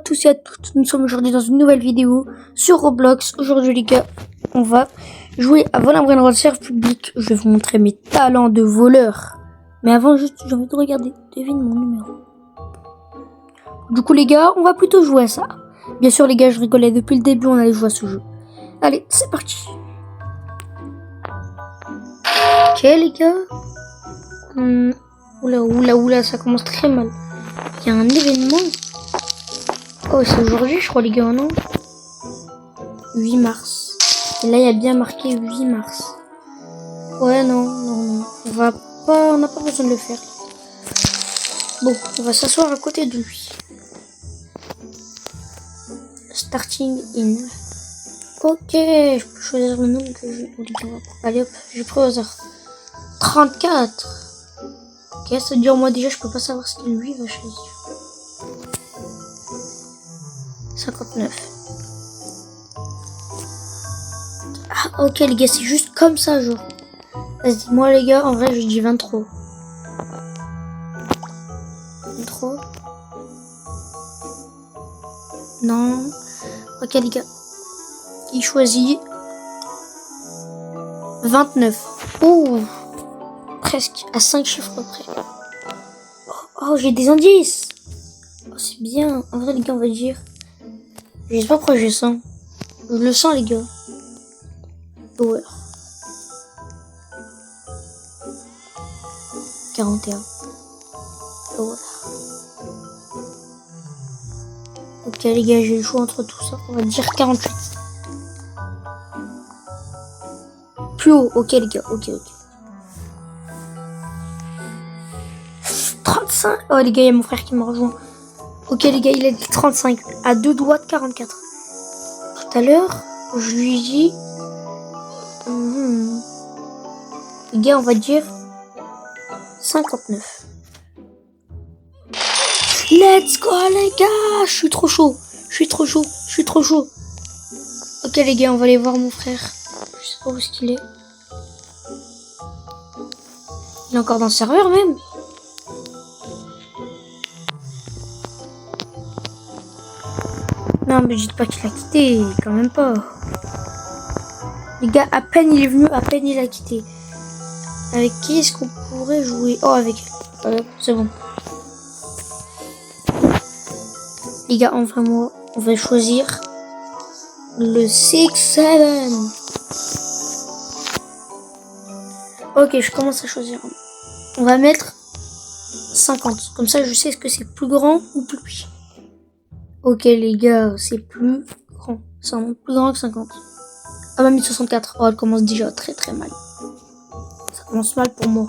tous et à toutes, nous sommes aujourd'hui dans une nouvelle vidéo sur Roblox. Aujourd'hui les gars, on va jouer à voler un brin dans le serveur public. Je vais vous montrer mes talents de voleur. Mais avant, juste, j'ai envie de regarder, devine mon numéro. Du coup les gars, on va plutôt jouer à ça. Bien sûr les gars, je rigolais depuis le début, on allait jouer à ce jeu. Allez, c'est parti. Ok les gars. Oula, ça commence très mal. Il y a un événement. Oh, c'est aujourd'hui, je crois, les gars, non? 8 mars. Et là, il y a bien marqué 8 mars. Ouais, non. On n'a pas besoin de le faire. Bon, on va s'asseoir à côté de lui. Starting in. Ok, je peux choisir le nom que je... Allez hop, j'ai pris au hasard. 34. Ok, ça veut dire moi déjà, je peux pas savoir ce qu'il lui va choisir. 59. Ah, ok les gars, c'est juste comme ça, genre. Vas-y, moi les gars, en vrai, je dis 23. 23. Non. Ok les gars. Il choisit 29. Oh, presque à 5 chiffres près. Oh, j'ai des indices. Oh, c'est bien. En vrai les gars, on va dire. Je sais pas pourquoi je sens. Je le sens les gars. Power. 41. Power. Ok les gars, j'ai le choix entre tout ça. On va dire 48. Plus haut. Ok les gars, ok. 35. Oh les gars, il y a mon frère qui m'a rejoint. Ok les gars, il a dit 35. À 2 doigts de 44. Tout à l'heure, je lui dis... Les gars, on va dire 59. Let's go les gars. Je suis trop chaud. Ok les gars, on va aller voir mon frère. Je sais pas où est-ce qu'il est. Il est encore dans le serveur même. Non mais dites pas qu'il a quitté. Quand même pas. Les gars, à peine il est venu, à peine il a quitté. Avec qui est-ce qu'on pourrait jouer? Oh, avec elle. C'est bon. Les gars, en vrai, moi, on va choisir le 6-7. Ok, je commence à choisir. On va mettre 50. Comme ça, je sais ce que c'est plus grand ou plus petit. Ok, les gars, c'est plus grand. C'est plus grand que 50. Ah, m'a mis 64. Oh, elle commence déjà très mal. Ça commence mal pour moi.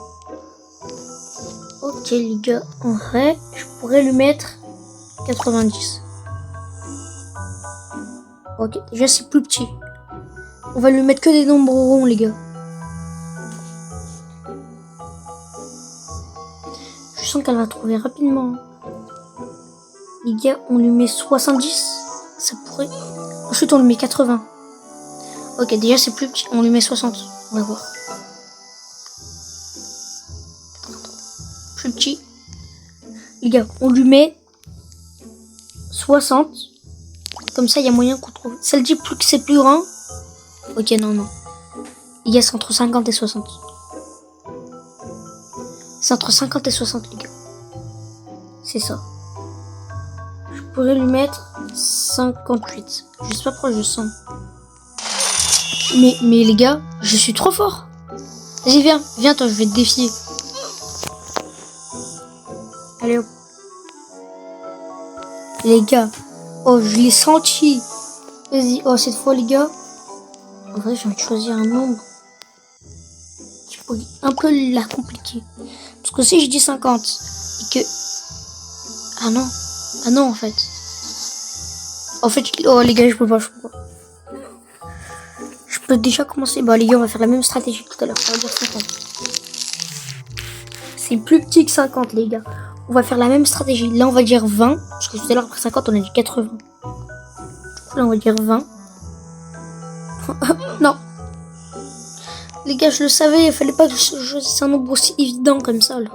Ok les gars, en vrai, je pourrais lui mettre 90. Ok, déjà c'est plus petit. On va lui mettre que des nombres ronds les gars. Je sens qu'elle va trouver rapidement. Les gars, on lui met 70. Ça pourrait... Ensuite on lui met 80. Ok, déjà c'est plus petit. On lui met 60. On va voir. Plus petit. Les gars, on lui met 60. Comme ça, il y a moyen qu'on trouve. Ça le dit plus que c'est plus grand. Ok, non. Les gars, c'est entre 50 et 60. C'est entre 50 et 60, les gars. C'est ça. Je pourrais lui mettre 58. Je sais pas pourquoi je sens. Mais les gars, je suis trop fort. Vas-y, viens toi, je vais te défier. Allez hop. Les gars. Oh, je l'ai senti. Vas-y. Oh, cette fois, les gars. En vrai, j'ai envie de choisir un nombre qui pourrait un peu la compliquer. Parce que si je dis 50 et que... Ah non, en fait. Oh, les gars, je peux pas. Je peux déjà commencer. Bah, les gars, on va faire la même stratégie que tout à l'heure. On va dire 50. C'est plus petit que 50, les gars. On va faire la même stratégie. Là, on va dire 20. Parce que tout à l'heure, après 50, on a dit 80. Du coup, là, on va dire 20. Non. Les gars, je le savais. Il fallait pas que je choisisse un nombre aussi évident comme ça, là.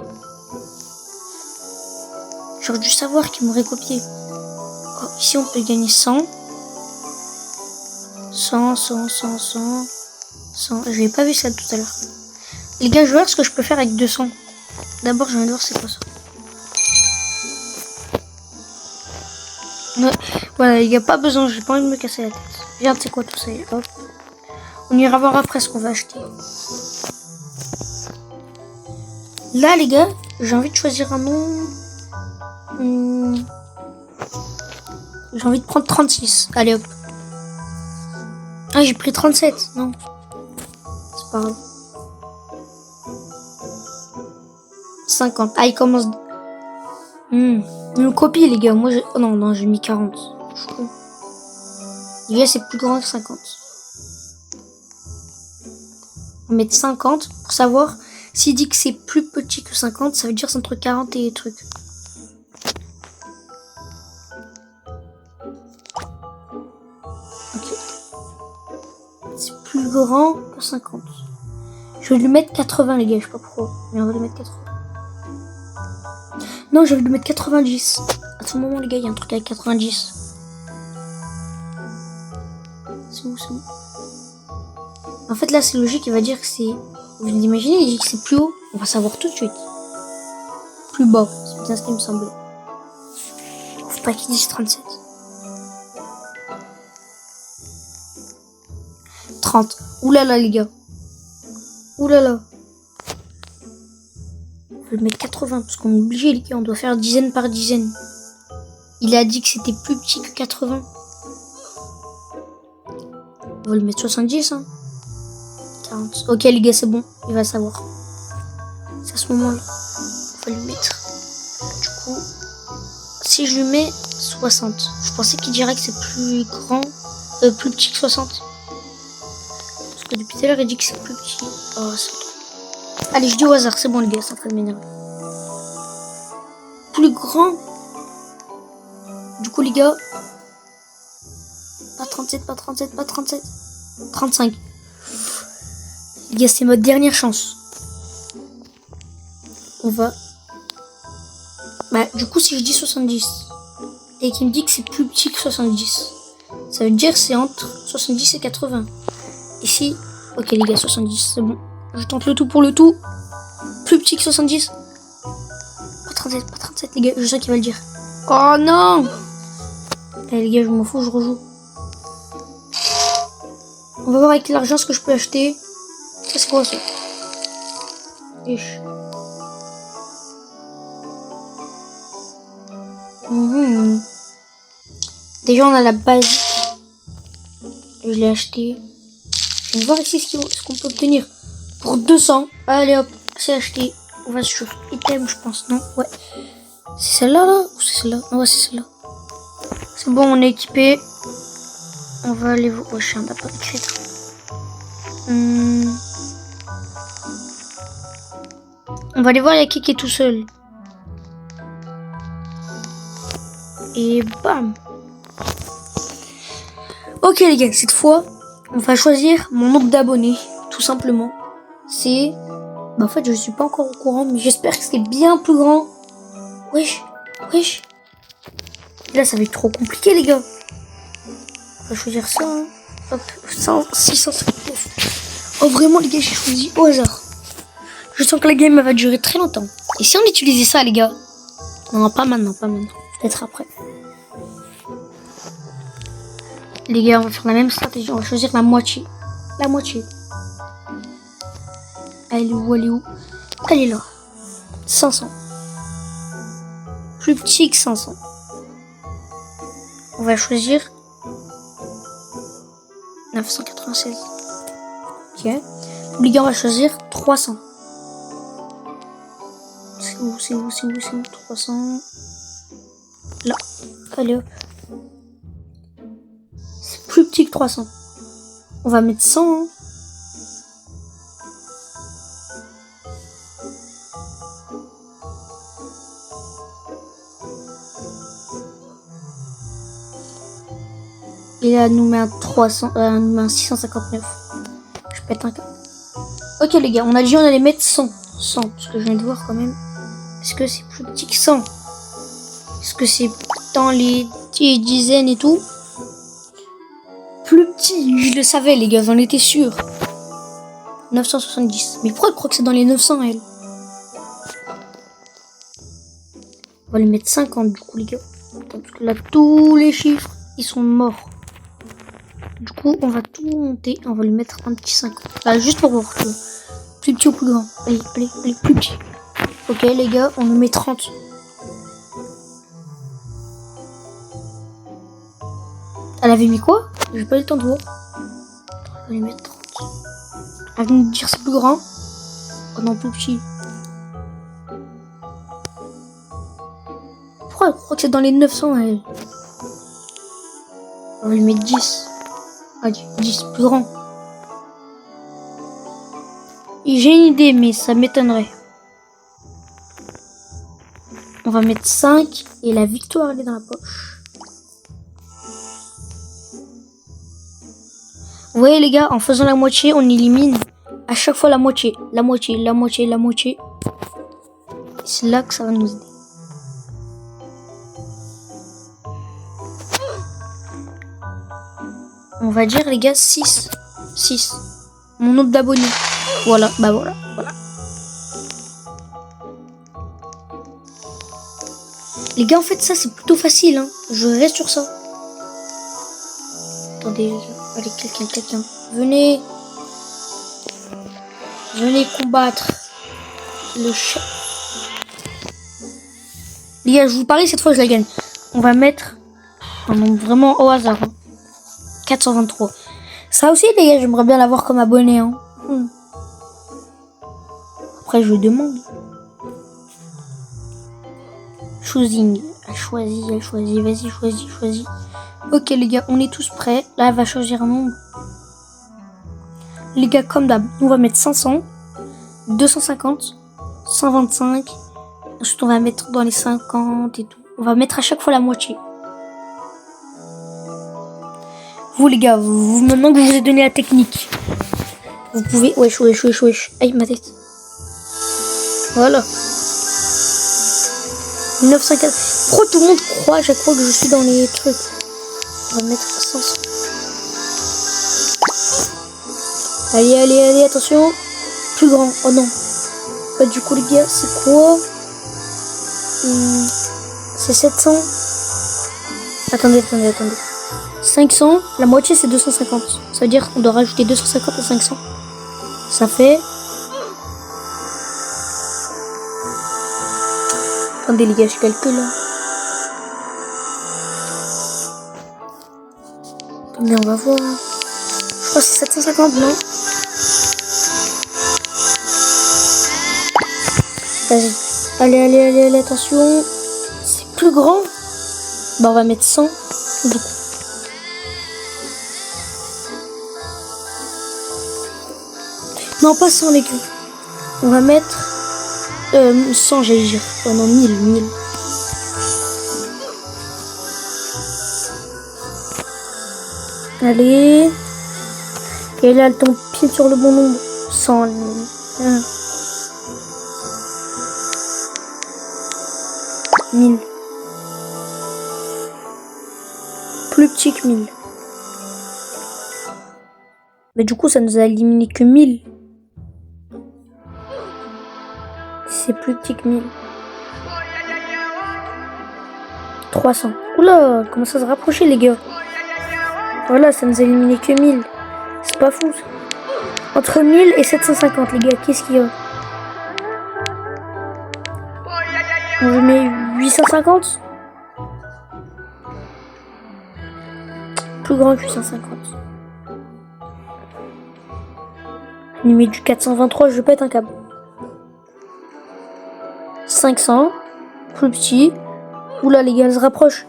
J'aurais dû savoir qu'il m'aurait copié. Ici, on peut gagner 100. 100. J'avais pas vu ça tout à l'heure. Les gars, je vais voir ce que je peux faire avec 200. D'abord, je vais voir c'est quoi ça. Ouais. Voilà, les gars, pas besoin, j'ai pas envie de me casser la tête. Regarde, c'est quoi tout ça. Hop. On ira voir après ce qu'on va acheter. Là, les gars, j'ai envie de choisir un nom. J'ai envie de prendre 36. Allez, hop. Ah, j'ai pris 37. Non. C'est pas grave. 50. Ah, il commence. Une copie, les gars. Moi, oh, non, j'ai mis 40. Je suis con. Les gars, c'est plus grand que 50. On va mettre 50 pour savoir s'il dit que c'est plus petit que 50. Ça veut dire c'est entre 40 et trucs. Ok. C'est plus grand que 50. Je vais lui mettre 80, les gars. Je sais pas pourquoi. Mais on va lui mettre 80. Non, je vais lui mettre 90. À ce moment, les gars, il y a un truc avec 90. C'est où? En fait, là, c'est logique. Il va dire que c'est... Vous imaginez, il dit que c'est plus haut. On va savoir tout de suite. Plus bas. C'est bien ce qui me semblait. Faut pas qu'il dise 37. 30. Oulala, les gars. Oulala. Je vais mettre 80 parce qu'on est obligé, les gars. On doit faire dizaine par dizaine. Il a dit que c'était plus petit que 80. On va le mettre 70, hein. 40. Ok, les gars, c'est bon. Il va savoir. C'est à ce moment-là. On va lui mettre. Du coup, si je lui mets 60, je pensais qu'il dirait que c'est plus grand, plus petit que 60. Parce que depuis tout à l'heure, il dit que c'est plus petit. Oh, c'est... Allez, je dis au hasard. C'est bon, les gars, c'est en train de m'énerver. Plus grand. Du coup, les gars, pas 37, pas 37, pas 37. 35. Les gars, c'est ma dernière chance. On va... Bah, du coup, si je dis 70 et qu'il me dit que c'est plus petit que 70, ça veut dire que c'est entre 70 et 80. Ici, ok, les gars, 70, c'est bon. Je tente le tout pour le tout. Plus petit que 70. Pas 37, pas 37, les gars, je sais qu'il va le dire. Oh non! Allez, les gars, je m'en fous, je rejoue. On va voir avec l'argent ce que je peux acheter. Ça, c'est quoi ça? Déjà, on a la base. Je l'ai acheté. Je vais voir ici ce qu'on peut obtenir. Pour 200. Allez hop, c'est acheté. On va sur item, je pense. Non, ouais. C'est celle-là, là? Ou c'est celle-là? Non, ouais, c'est celle-là. C'est bon, on est équipé. On va aller voir. Ouais, je suis un peu écrit. On va aller voir, il y a qui est tout seul. Et bam. Ok les gars, cette fois, on va choisir mon nombre d'abonnés, tout simplement. C'est... Bah en fait, je suis pas encore au courant, mais j'espère que c'est bien plus grand. Wesh. Là, ça va être trop compliqué les gars. On va choisir ça. Hein. Hop, 659. Oh vraiment les gars, j'ai choisi au hasard. Je sens que la game va durer très longtemps. Et si on utilisait ça les gars? Non, pas maintenant. Peut-être après. Les gars, on va faire la même stratégie. On va choisir la moitié. Elle est où? Elle est là. 500. Plus petit que 500. On va choisir 996. Ok. Les gars, on va choisir 300. C'est où 300. Là. Allez hop. C'est plus petit que 300. On va mettre 100. Hein. Et là, nous met un 300, nous met un 659. Je pète un câble. Ok les gars, on a dit on allait mettre 100. 100, parce que je viens de voir quand même. Est-ce que c'est plus petit que 100? Est-ce que c'est dans les petits dizaines et tout. Plus petit, je le savais les gars, j'en étais sûr. 970. Mais pourquoi je crois que c'est dans les 900 elle? On va lui mettre 50 du coup les gars. Parce que là tous les chiffres ils sont morts. Du coup on va tout monter. On va lui mettre un petit 50. Là juste pour voir que plus petit ou plus grand. Allez, plus petit. Ok les gars, on nous met 30. Elle avait mis quoi? J'ai pas eu le temps de voir. On va lui mettre 30. Elle vient de dire c'est plus grand. Oh non, plus petit. Pourquoi elle croit que c'est dans les 900 elle? On va lui mettre 10. Ah, 10, plus grand. J'ai une idée, mais ça m'étonnerait. On va mettre 5 et la victoire elle est dans la poche. Vous voyez les gars, en faisant la moitié, on élimine à chaque fois la moitié. La moitié. C'est là que ça va nous aider. On va dire les gars 6. 6. Mon nombre d'abonnés. Voilà, bah voilà. Les gars, en fait, ça c'est plutôt facile. Hein. Je reste sur ça. Attendez, allez, quelqu'un. Venez combattre le chef. Les gars, je vous parie, cette fois je la gagne. On va mettre un nombre vraiment au hasard. Hein. 423. Ça aussi, les gars, j'aimerais bien l'avoir comme abonné. Hein. Après, je demande. Choosing. Elle choisit. Vas-y, choisis. Ok, les gars, on est tous prêts. Là, elle va choisir un nombre. Les gars, comme d'hab, on va mettre 500, 250, 125. Ensuite, on va mettre dans les 50 et tout. On va mettre à chaque fois la moitié. Vous, les gars, maintenant que je vous ai donné la technique, vous pouvez... Wesh. Aïe, ma tête. Voilà. 904. Pourquoi tout le monde croit à chaque fois que je suis dans les trucs? On va mettre 500. Allez, attention. Plus grand. Oh non. Bah, du coup, les gars, c'est quoi? C'est 700. Attendez. 500. La moitié, c'est 250. Ça veut dire qu'on doit rajouter 250 à 500. Ça fait... Attendez, les gars, je calcule. Attendez, on va voir. Je crois que c'est 750, non? Vas-y. Allez, attention. C'est plus grand. Bah, on va mettre 100. Du coup. Non, pas 100, les gars. On va mettre 100, j'allais dire. Oh non, 1000. Allez. Et là, elle tombe pile sur le bon nombre. 100. 1000. Plus petit que 1000. Mais du coup, ça nous a éliminé que 1000. C'est plus petit que 1000. 300. Oula, comment ça se rapprocher, les gars? Voilà, ça nous a éliminé que 1000. C'est pas fou, ça. Entre 1000 et 750, les gars, qu'est-ce qu'il y a? On met 850. Plus grand que 850. On met du 423, je vais pas être un câble. 500. Plus petit. Oula, les gars, elle se rapproche.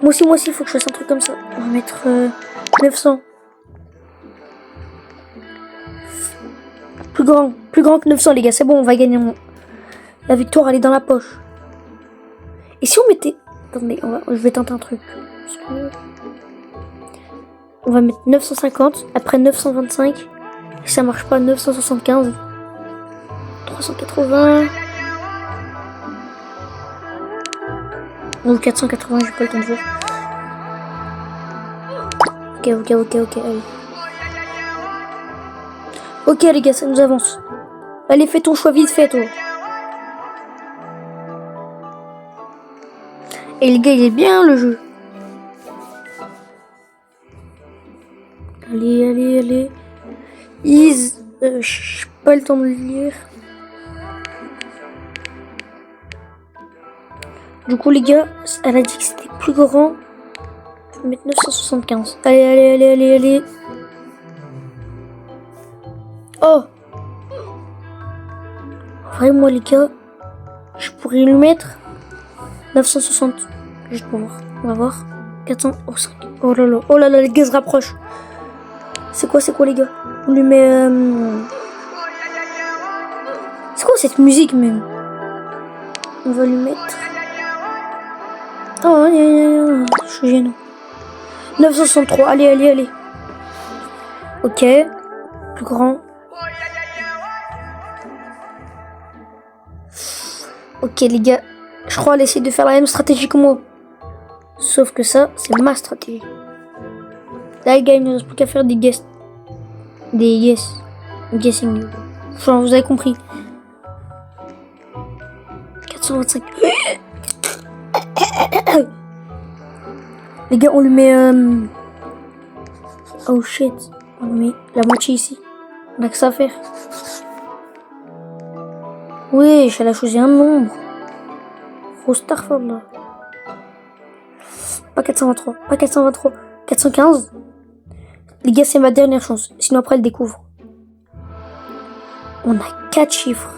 Moi aussi, il faut que je fasse un truc comme ça. On va mettre 900. Plus grand que 900, les gars. C'est bon, on va gagner. La victoire, elle est dans la poche. Et si on mettait... Attendez, je vais tenter un truc. On va mettre 950. Après 925. Si ça marche pas, 975. 380. Ou 480, j'ai pas le temps de voir. allez. Ok, les gars, ça nous avance. Allez, fais ton choix vite fait, toi. Et les gars, il est bien, le jeu. Allez. J'ai pas le temps de le lire. Du coup, les gars, elle a dit que c'était plus grand. Je vais mettre 975. Allez. Oh! Vraiment, les gars, je pourrais lui mettre 960. Juste pour voir. On va voir. 400. Oh là là, les gars se rapprochent. C'est quoi, les gars? On lui met. C'est quoi cette musique, même? On va lui mettre. Oh, je suis gênant. 963. Allez. Ok. Plus grand. Ok, les gars. Je crois qu'elle essaie de faire la même stratégie que moi. Sauf que ça, c'est ma stratégie. Là, les gars, il ne nous reste plus qu'à faire des guess. Guessing. Enfin, vous avez compris. 425. Les gars, on lui met... Oh shit. On lui met la moitié ici. On a que ça à faire. Oui, elle a choisi un nombre. Gros Starfall là. Pas 423. 415. Les gars, c'est ma dernière chance. Sinon après, elle découvre. On a 4 chiffres.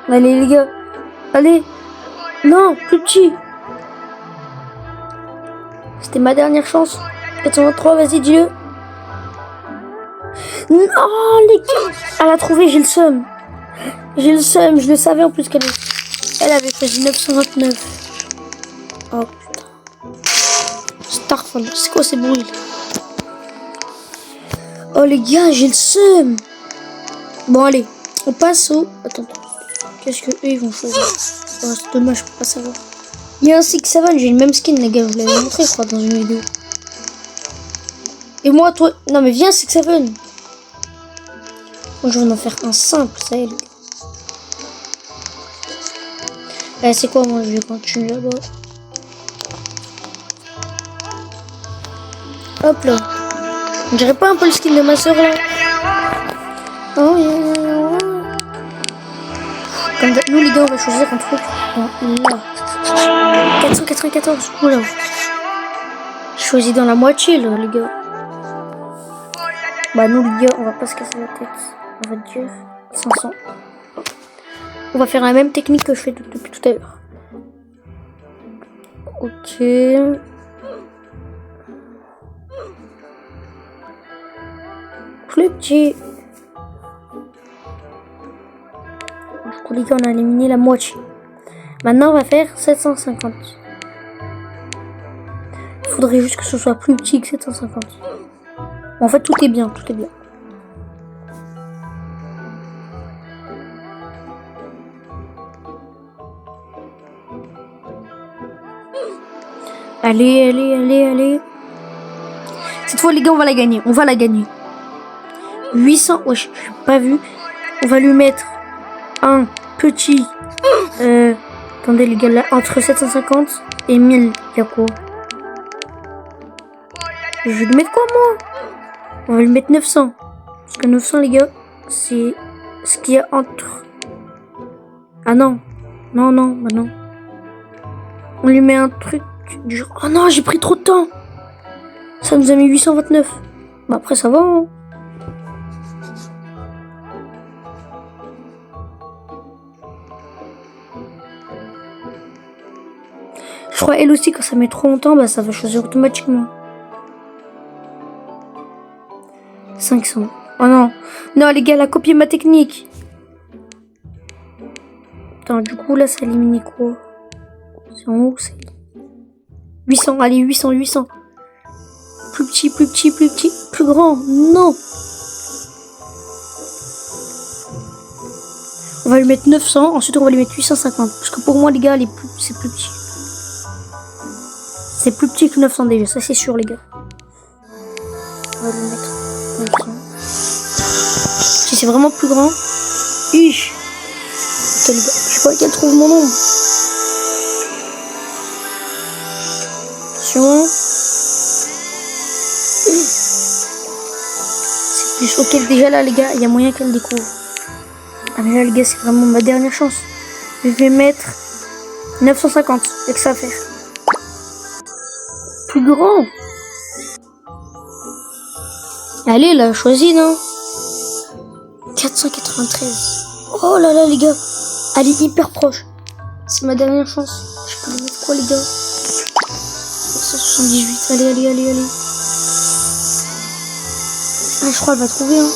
Allez les gars. Allez. Non, plus petit. C'était ma dernière chance. 423, vas-y, dis-le. Non, les gars. Elle a trouvé, j'ai le seum. Je le savais en plus elle avait choisi 929. Oh putain. Starfall, c'est quoi ces bruits? Oh les gars, j'ai le seum. Bon allez, on passe au... Attends. Qu'est-ce que eux ils vont choisir? Oh, c'est dommage, je peux pas savoir. Il y a un 6-7, j'ai le même skin les gars, je vous l'avais montré je crois dans une vidéo. Et moi, toi... Non mais viens 6-7. Moi je vais en faire un simple, ça y est les gars. C'est quoi moi je vais continuer là-bas. Hop là. On dirait pas un peu le skin de ma soeur là. Oh yeah. Comme nous les gars on va choisir un truc. Là. 494. Oula. Je choisis dans la moitié là les gars. Bah nous les gars on va pas se casser la tête. On va dire 500. On va faire la même technique que je fais depuis tout à l'heure. Ok. Plus petit. Du coup les gars on a éliminé la moitié. Maintenant on va faire 750. Il faudrait juste que ce soit plus petit que 750. En fait tout est bien, Allez. Cette fois les gars on va la gagner. 800, ouais, j'ai pas vu. On va lui mettre un petit... attendez les gars, là, entre 750 et 1000, il y a quoi? Je vais lui mettre quoi moi? On va lui mettre 900. Parce que 900 les gars, c'est ce qu'il y a entre... Ah non. Bah non. On lui met un truc du genre... Oh non, j'ai pris trop de temps. Ça nous a mis 829. Bah après ça va hein. Je crois elle aussi quand ça met trop longtemps, bah ça va choisir automatiquement. 500. Oh non. Non les gars, elle a copié ma technique. Attends, du coup là ça élimine quoi? C'est en haut, c'est... 800, allez 800. Plus petit, plus grand. Non. On va lui mettre 900, ensuite on va lui mettre 850. Parce que pour moi les gars, c'est plus petit. C'est plus petit que 900 déjà, ça c'est sûr les gars. On va le mettre 900. Si c'est vraiment plus grand. Ich. Ok les gars, je sais pas qu'elle trouve mon nom. Attention. C'est plus ok déjà là les gars, il y a moyen qu'elle découvre. Ah mais là les gars, c'est vraiment ma dernière chance. Je vais mettre 950, c'est que ça à faire. Plus grand. Allez là, choisis non. 493. Oh là là les gars, elle est hyper proche. C'est ma dernière chance. Je peux lui mettre quoi les gars? 478. Allez, allez, allez, allez. Ah, je crois qu'elle va trouver. Hein.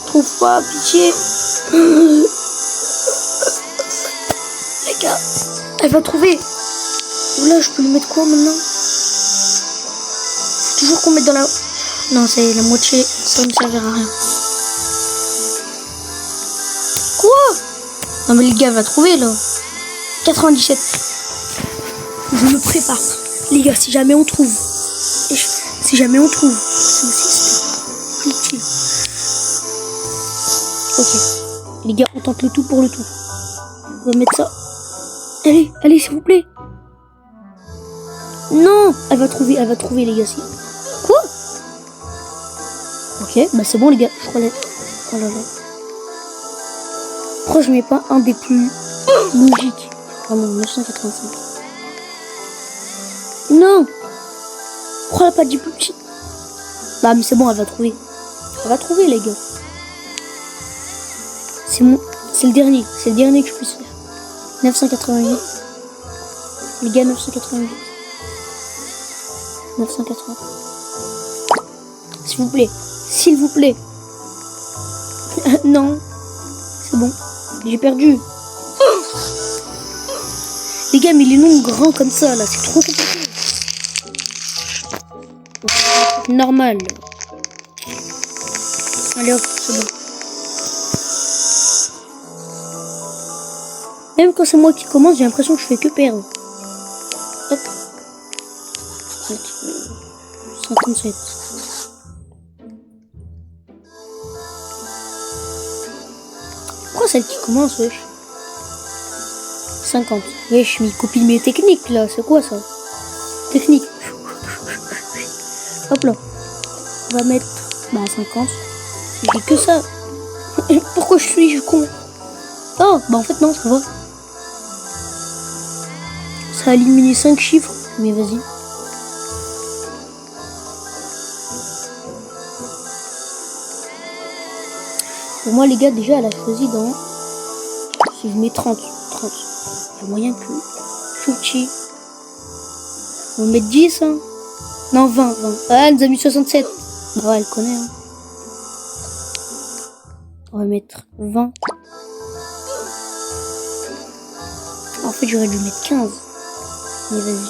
Trouve pas, pitié. Les gars, elle va trouver. Là, je peux lui mettre quoi maintenant? Faut toujours qu'on mette dans la... Non, c'est la moitié. Ça ne me servira à rien. Quoi? Non, mais les gars, elle va trouver là. 97. Je me prépare. Les gars, si jamais on trouve. Si jamais on trouve. C'est aussi plus petit. Ok. Les gars, on tente le tout pour le tout. On va mettre ça. Allez, allez, s'il vous plaît. Non, elle va trouver les gars. Si. Quoi? Ok, bah c'est bon les gars. Je crois là. Oh là là. Pourquoi je mets pas un des plus logiques? Vraiment, 985. Non. Pourquoi elle a pas dit plus petit? Bah mais c'est bon, elle va trouver. Elle va trouver les gars. C'est mon... C'est le dernier. C'est le dernier que je puisse faire. 988. Les gars, 988. 980. S'il vous plaît. S'il vous plaît. Non. C'est bon. J'ai perdu. Les gars, mais les noms grands comme ça, là, c'est trop compliqué. Normal. Allez hop, c'est bon. Même quand c'est moi qui commence, j'ai l'impression que je fais que perdre. Hop. 57. Pourquoi celle qui commence, wesh? 50. Wesh, mais il copie mes techniques là, c'est quoi ça? Technique. Hop là. On va mettre 50. J'ai que ça. Pourquoi je suis con? Oh, bah en fait non, ça va. Ça a éliminé 5 chiffres. Mais vas-y. Pour moi les gars, déjà elle a choisi dans... Si je mets 30. Il y a moyen que... Chouchi. On va mettre 10 hein. Non 20. Ah, elle nous a mis 67. Ah ouais, elle connaît hein. On va mettre 20. En fait j'aurais dû mettre 15. Mais vas-y.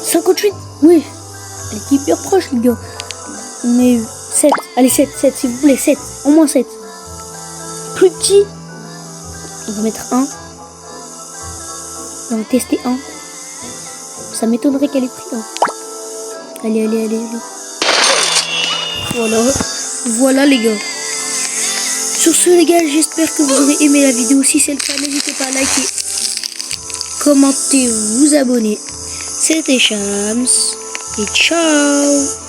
58. Oui. Elle est hyper proche les gars. Mais 7. Allez 7 s'il vous plaît. 7. Au moins 7. Plus petit. On va mettre 1. On va tester 1. Ça m'étonnerait qu'elle ait pris 1. Allez. Voilà les gars. Sur ce les gars, j'espère que vous aurez aimé la vidéo. Si c'est le cas, n'hésitez pas à liker, commenter, vous abonner. C'était Shams et ciao.